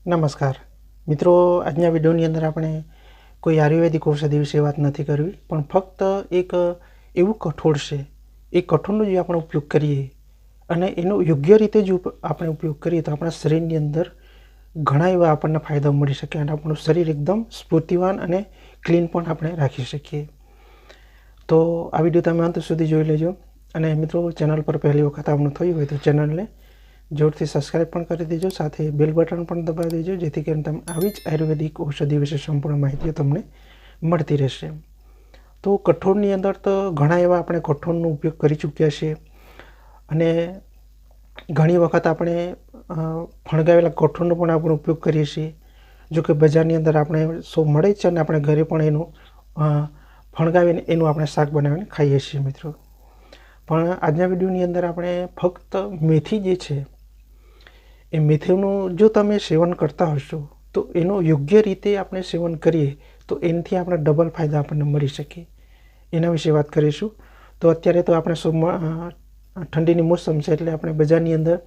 નમસ્કાર મિત્રો, આજના વિડીયોની અંદર આપણે કોઈ આયુર્વેદિક ઔષધિ વિશે વાત નથી કરવી, પણ ફક્ત એક એવું કઠોળ છે, એ કઠોળનો જે આપણે ઉપયોગ કરીએ અને એનો યોગ્ય રીતે જો આપણે ઉપયોગ કરીએ તો આપણા શરીરની અંદર ઘણા એવા આપણને ફાયદાઓ મળી શકે અને આપણું શરીર એકદમ સ્ફૂર્તિવાન અને ક્લીન પણ આપણે રાખી શકીએ. તો આ વિડીયો તમે અંત સુધી જોઈ લેજો અને મિત્રો, ચેનલ પર પહેલી વખત આપનું થયું હોય તો ચેનલને જોરથી સબસ્ક્રાઈબ પણ કરી દેજો, સાથે બેલ બટન પણ દબાવી દેજો, જેથી કરીને તમે આવી જ આયુર્વેદિક ઔષધિ વિશે સંપૂર્ણ માહિતીઓ તમને મળતી રહેશે. તો કઠોળની અંદર તો ઘણા એવા આપણે કઠોળનો ઉપયોગ કરી ચૂક્યા છીએ અને ઘણી વખત આપણે ફણગાવેલા કઠોળનો પણ આપણે ઉપયોગ કરીએ છીએ. જો કે બજારની અંદર આપણે મળે જ છે અને આપણે ઘરે પણ એનું ફણગાવીને એનું આપણે શાક બનાવીને ખાઈએ છીએ મિત્રો. પણ આજના વિડીયોની અંદર આપણે ફક્ત મેથી જે છે એ મેથીનું જો તમે સેવન કરતા હશો તો એનો યોગ્ય રીતે આપણે સેવન કરીએ તો એનાથી આપણે ડબલ ફાયદા આપણને મળી શકે, એના વિશે વાત કરીશું. તો અત્યારે તો આપણે ઠંડીની મોસમ છે એટલે આપણે બજારની અંદર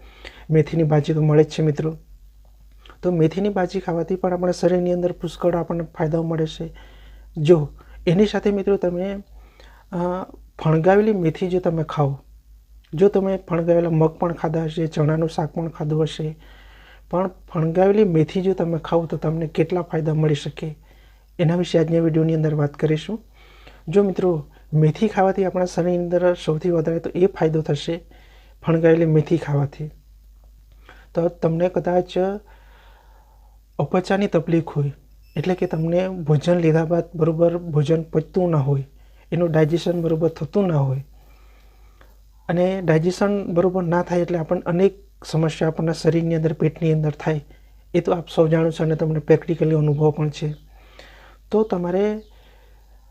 મેથીની ભાજી તો મળે જ છે મિત્રો. તો મેથીની ભાજી ખાવાથી પણ આપણા શરીરની અંદર પુષ્કળ આપણને ફાયદાઓ મળે છે. જો એની સાથે મિત્રો તમે ફણગાવેલી મેથી જો તમે ખાઓ, જો તમે ફણગાવેલા મગ પણ ખાધા હશે, ચણાનું શાક પણ ખાધું હશે, પણ ફણગાવેલી મેથી જો તમે ખાઓ તો તમને કેટલા ફાયદા મળી શકે એના વિશે આજના વિડીયોની અંદર વાત કરીશું. જો મિત્રો, મેથી ખાવાથી આપણા શરીરની અંદર સૌથી વધારે તો એ ફાયદો થશે ફણગાવેલી મેથી ખાવાથી. તો તમને કદાચ અપચાની તકલીફ હોય, એટલે કે તમને ભોજન લીધા બાદ બરાબર ભોજન પચતું ના હોય, એનું ડાયજેશન બરાબર થતું ના હોય અને ડાયજેશન બરાબર ના થાય એટલે આપણને અનેક સમસ્યા આપણના શરીરની અંદર, પેટની અંદર થાય, એ તો આપ સૌ જાણો છો અને તમને પ્રેક્ટિકલી અનુભવ પણ છે. તો તમારે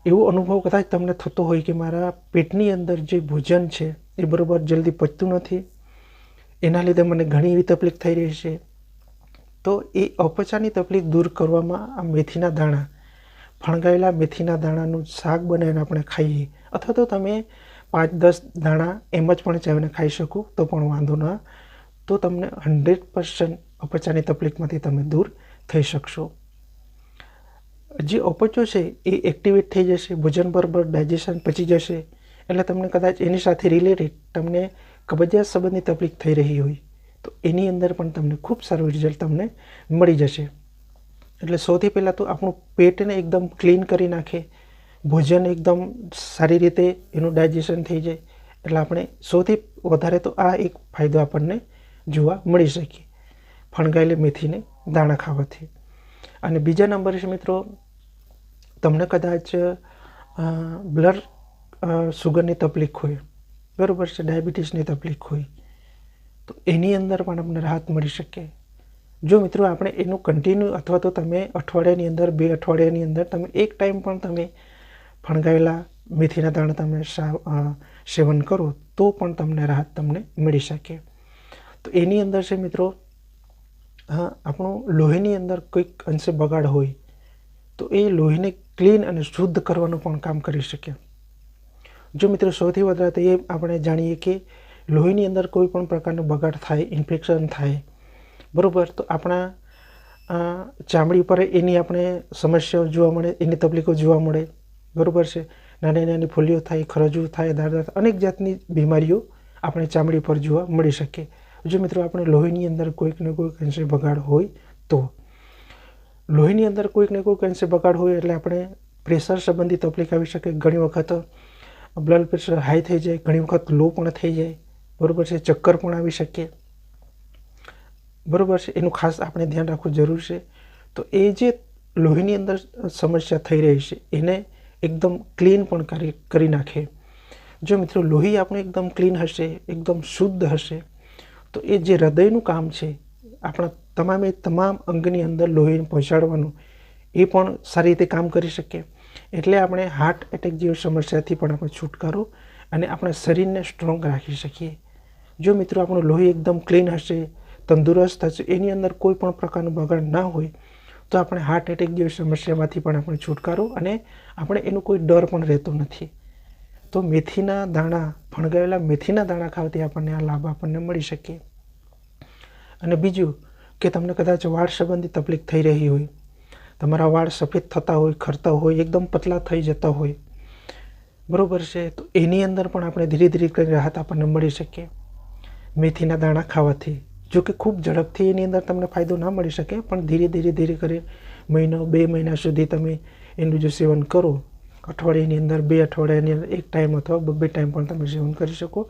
એવો અનુભવ કદાચ તમને થતો હોય કે મારા પેટની અંદર જે ભોજન છે એ બરાબર જલ્દી પચતું નથી, એના લીધે મને ઘણી એવી તકલીફ થઈ રહી છે. તો એ અપચાની તકલીફ દૂર કરવામાં આ મેથીના દાણા, ફણગાવેલા મેથીના દાણાનું શાક બનાવીને આપણે ખાઈએ, અથવા તો તમે 5-10 દાણા એમ જ પણ ચાવીને ખાઈ શકો તો પણ વાંધો ના, તો તમને 100% અપચાની તકલીફમાંથી તમે દૂર થઈ શકશો. જે અપચો છે એ એક્ટિવેટ થઈ જશે, ભોજન બરાબર ડાયજેશન પચી જશે, એટલે તમને કદાચ એની સાથે રિલેટેડ તમને કબજિયાત સંબંધની તકલીફ થઈ રહી હોય તો એની અંદર પણ તમને ખૂબ સારું રિઝલ્ટ તમને મળી જશે. એટલે સૌથી પહેલાં તો આપણું પેટને એકદમ ક્લીન કરી નાખે, ભોજન એકદમ સારી રીતે એનું ડાયજેશન થઈ જાય, એટલે આપણે સૌથી વધારે તો આ એક ફાયદો આપણને જોવા મળી શકે ફણગાવેલી મેથીને દાણા ખાવાથી. અને બીજા નંબરે છે મિત્રો, તમને કદાચ બ્લડ સુગરની તકલીફ હોય, બરાબર છે, ડાયાબિટીસની તકલીફ હોય તો એની અંદર પણ આપણને રાહત મળી શકે. જો મિત્રો આપણે એનું કન્ટિન્યુ, અથવા તો તમે અઠવાડિયાની અંદર 2 અઠવાડિયાની અંદર તમે એક ટાઈમ પણ તમે ફણગાવેલા મેથીના દાણા તમે સેવન કરો તો પણ તમને રાહત તમને મળી શકે. તો એની અંદર છે મિત્રો, આપણું લોહીની અંદર કોઈક અંશે બગાડ હોય તો એ લોહીને ક્લીન અને શુદ્ધ કરવાનું પણ કામ કરી શકે. જો મિત્રો સૌથી વધારે તો એ આપણે જાણીએ કે લોહીની અંદર કોઈ પણ પ્રકારનો બગાડ થાય, ઇન્ફેક્શન થાય, બરાબર, તો આપણા ચામડી પર એની આપણે સમસ્યાઓ જોવા મળે, એની તકલીફો જોવા મળે, બરાબર છે, નાની નાની ફૂલીઓ થાય, ખરજવું થાય, દાદર, અનેક જાતની બીમારીઓ આપણે ચામડી પર જોવા મળી શકે. જો મિત્રો આપણે લોહીની અંદર કોઈક ને કોઈક અંશે બગાડ હોય તો, લોહીની અંદર કોઈક ને કોઈક અંશે બગાડ હોય એટલે આપણે પ્રેશર સંબંધી તકલીફ આવી શકે. ઘણી વખત બ્લડ પ્રેશર હાઈ થઈ જાય, ઘણી વખત લો પણ થઈ જાય, બરાબર છે, ચક્કર પણ આવી શકે, બરાબર છે, એનું ખાસ આપણે ધ્યાન રાખવું જરૂર છે. તો એ જે લોહીની અંદર સમસ્યા થઈ રહી છે એને એકદમ ક્લીન પણ કરી નાખે. જો મિત્રો લોહી આપણું એકદમ ક્લીન હશે, એકદમ શુદ્ધ હશે, તો એ જે હૃદયનું કામ છે આપણા તમામ અંગની અંદર લોહીને પહોંચાડવાનું, એ પણ સારી રીતે કામ કરી શકે. એટલે આપણે હાર્ટ એટેક જેવી સમસ્યાથી પણ આપણે છુટકારો અને આપણા શરીરને સ્ટ્રોંગ રાખી શકીએ. જો મિત્રો આપણું લોહી એકદમ ક્લીન હશે, તંદુરસ્ત હશે, એની અંદર કોઈ પણ પ્રકારનો બગાડ ના હોય તો આપણે હાર્ટ એટેક જેવી સમસ્યામાંથી પણ આપણે છુટકારો અને આપણે એનો કોઈ ડર પણ રહેતો નથી. તો મેથીના દાણા, ફણગાવેલા મેથીના દાણા ખાવાથી આપણને આ લાભ આપણને મળી શકે. અને બીજું, કે તમને કદાચ વાળ સંબંધી તકલીફ થઈ રહી હોય, તમારા વાળ સફેદ થતા હોય, ખરતા હોય, એકદમ પતલા થઈ જતા હોય, બરાબર છે, તો એની અંદર પણ આપણે ધીરે ધીરે કરીને રાહત આપણને મળી શકે મેથીના દાણા ખાવાથી. જો કે ખૂબ ઝડપથી એની અંદર તમને ફાયદો ના મળી શકે, પણ ધીરે કરી મહિનો 2 મહિના સુધી તમે એનું જો સેવન કરો, અઠવાડિયાની અંદર 2 અઠવાડિયાની અંદર 1 ટાઈમ અથવા 2 ટાઈમ પણ તમે સેવન કરી શકો,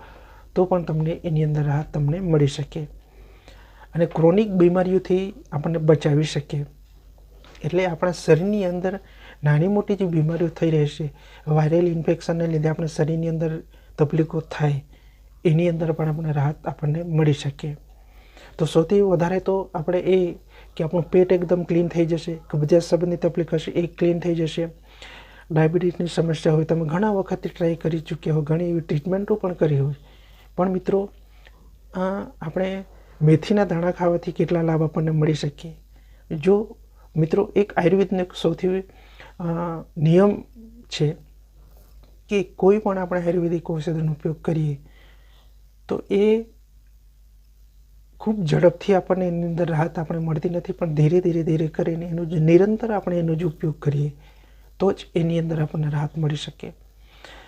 તો પણ તમને એની અંદર રાહત તમને મળી શકે અને ક્રોનિક બીમારીઓથી આપણને બચાવી શકે. એટલે આપણા શરીરની અંદર નાની મોટી જે બીમારીઓ થઈ રહી છે, વાયરલ ઇન્ફેક્શનને લીધે આપણા શરીરની અંદર તકલીફો થાય, એની અંદર પણ આપણને રાહત આપણને મળી શકે. તો સૌથી વધારે તો આપણે એ કે આપણું પેટ એકદમ ક્લીન થઈ જશે, કબજિયાત સંબંધી તકલીફ હશે એ ક્લીન થઈ જશે. ડાયાબિટીસની સમસ્યા હોય, તમે ઘણા વખતથી ટ્રાય કરી ચૂક્યા હોય, ઘણી એવી ટ્રીટમેન્ટો પણ કરી હોય, પણ મિત્રો આપણે મેથીના દાણા ખાવાથી કેટલા લાભ આપણને મળી શકે. જો મિત્રો એક આયુર્વેદનો એક સૌથી નિયમ છે કે કોઈ પણ આપણે આયુર્વેદિક ઔષધનો ઉપયોગ કરીએ તો એ ખૂબ ઝડપથી આપણને એની અંદર રાહત આપણે મળતી નથી, પણ ધીરે કરીને એનો જે નિરંતર આપણે એનો જ ઉપયોગ કરીએ તો જ એની અંદર આપણને રાહત મળી શકે.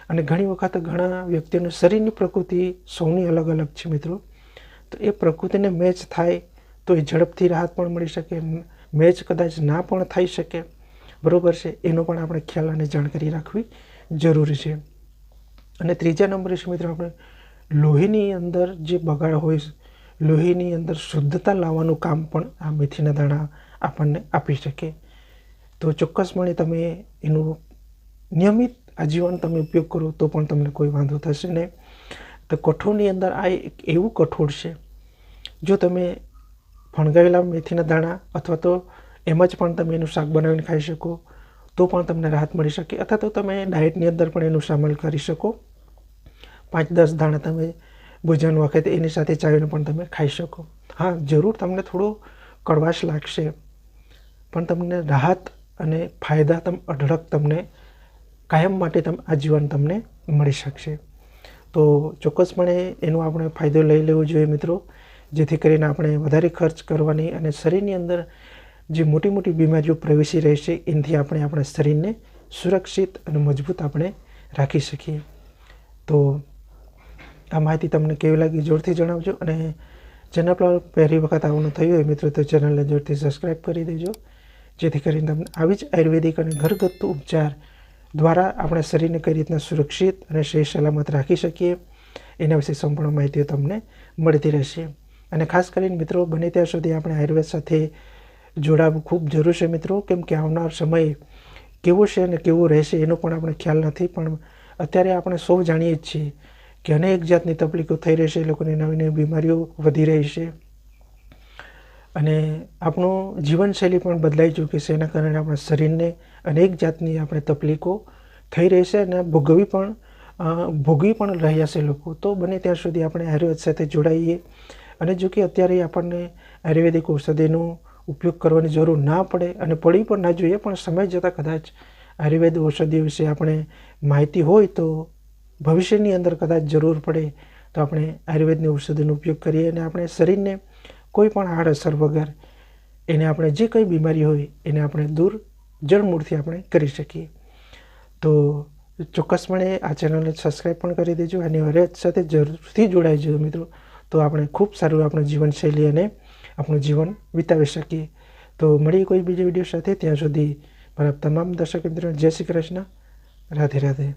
અને ઘણી વખત ઘણા વ્યક્તિઓની શરીરની પ્રકૃતિ સૌની અલગ અલગ છે મિત્રો, તો એ પ્રકૃતિને મેચ થાય તો એ ઝડપથી રાહત પણ મળી શકે, મેચ કદાચ ના પણ થઈ શકે, બરાબર છે, એનો પણ આપણે ખ્યાલ અને જાણકારી રાખવી જરૂરી છે. અને ત્રીજા નંબરે છે મિત્રો, આપણે લોહીની અંદર જે બગાડ હોય, લોહીની અંદર શુદ્ધતા લાવવાનું કામ પણ આ મેથીના દાણા આપણને આપી શકે. તો ચોક્કસપણે તમે એનું નિયમિત આજીવન તમે ઉપયોગ કરો તો પણ તમને કોઈ વાંધો થશે નહીં. તો કઠોળની અંદર આ એક એવું કઠોળ છે, જો તમે ફણગાવેલા મેથીના દાણા અથવા તો એમ જ પણ તમે એનું શાક બનાવીને ખાઈ શકો તો પણ તમને રાહત મળી શકે, અથવા તો તમે ડાયટની અંદર પણ એનું સામેલ કરી શકો. 5-10 દાણા તમે ભોજન વખતે એની સાથે ચાવીને પણ તમે ખાઈ શકો. હા, જરૂર તમને થોડો કડવાશ લાગશે, પણ તમને રાહત અને ફાયદા અઢળક તમને કાયમ માટે આજીવન તમને મળી શકશે. તો ચોક્કસપણે એનો આપણે ફાયદો લઈ લેવો જોઈએ મિત્રો, જેથી કરીને આપણે વધારે ખર્ચ કરવાની અને શરીરની અંદર જે મોટી મોટી બીમારીઓ પ્રવેશી રહી છે એનાથી આપણે આપણા શરીરને સુરક્ષિત અને મજબૂત આપણે રાખી શકીએ. તો આ માહિતી તમને કેવી લાગી જોરથી જણાવજો, અને ચેનલ પર પહેલી વખત આવવાનું થયું હોય મિત્રો તો ચેનલને જોરથી સબસ્ક્રાઈબ કરી દેજો, જેથી કરીને તમને આવી જ આયુર્વેદિક અને ઘરગથ્થુ ઉપચાર દ્વારા આપણા શરીરને કઈ રીતના સુરક્ષિત અને સહી સલામત રાખી શકીએ એના વિશે સંપૂર્ણ માહિતીઓ તમને મળતી રહેશે. અને ખાસ કરીને મિત્રો, બને ત્યાં સુધી આપણે આયુર્વેદ સાથે જોડાવવું ખૂબ જરૂર છે મિત્રો, કેમ કે આવનાર સમય કેવો છે અને કેવો રહેશે એનો પણ આપણે ખ્યાલ નથી, પણ અત્યારે આપણે સૌ જાણીએ જ છીએ કે અનેક જાતની તકલીફો થઈ રહી છે, લોકોની નવી નવી બીમારીઓ વધી રહી છે અને આપણું જીવનશૈલી પણ બદલાઈ ચૂકી છે. એના કારણે આપણા શરીરને અનેક જાતની આપણે તકલીફો થઈ રહી છે અને ભોગવી પણ રહ્યા છે લોકો. તો બને ત્યાં સુધી આપણે આયુર્વેદ સાથે જોડાઈએ, અને જો કે અત્યારે આપણને આયુર્વેદિક ઔષધિનો ઉપયોગ કરવાની જરૂર ના પડે અને પડી પણ ના જોઈએ, પણ સમય જતાં કદાચ આયુર્વેદ ઔષધિ વિશે આપણે માહિતી હોય તો ભવિષ્યની અંદર કદાચ જરૂર પડે તો આપણે આયુર્વેદની ઔષધિનો ઉપયોગ કરીએ અને આપણે શરીરને કોઈ પણ આડઅસર વગર એને આપણે જે કંઈ બીમારી હોય એને આપણે દૂર જડમૂળથી આપણે કરી શકીએ. તો ચોક્કસપણે આ ચેનલને સબસ્ક્રાઈબ પણ કરી દેજો અને આયુર્વેદ સાથે જરૂરથી જોડાઈ જજો મિત્રો, તો આપણે ખૂબ સારું આપણું જીવનશૈલી અને આપણું જીવન વિતાવી શકીએ. તો મળીએ કોઈ બીજા વિડીયો સાથે, ત્યાં સુધી મારા તમામ દર્શક મિત્રો જય શ્રી કૃષ્ણ, રાધે રાધે.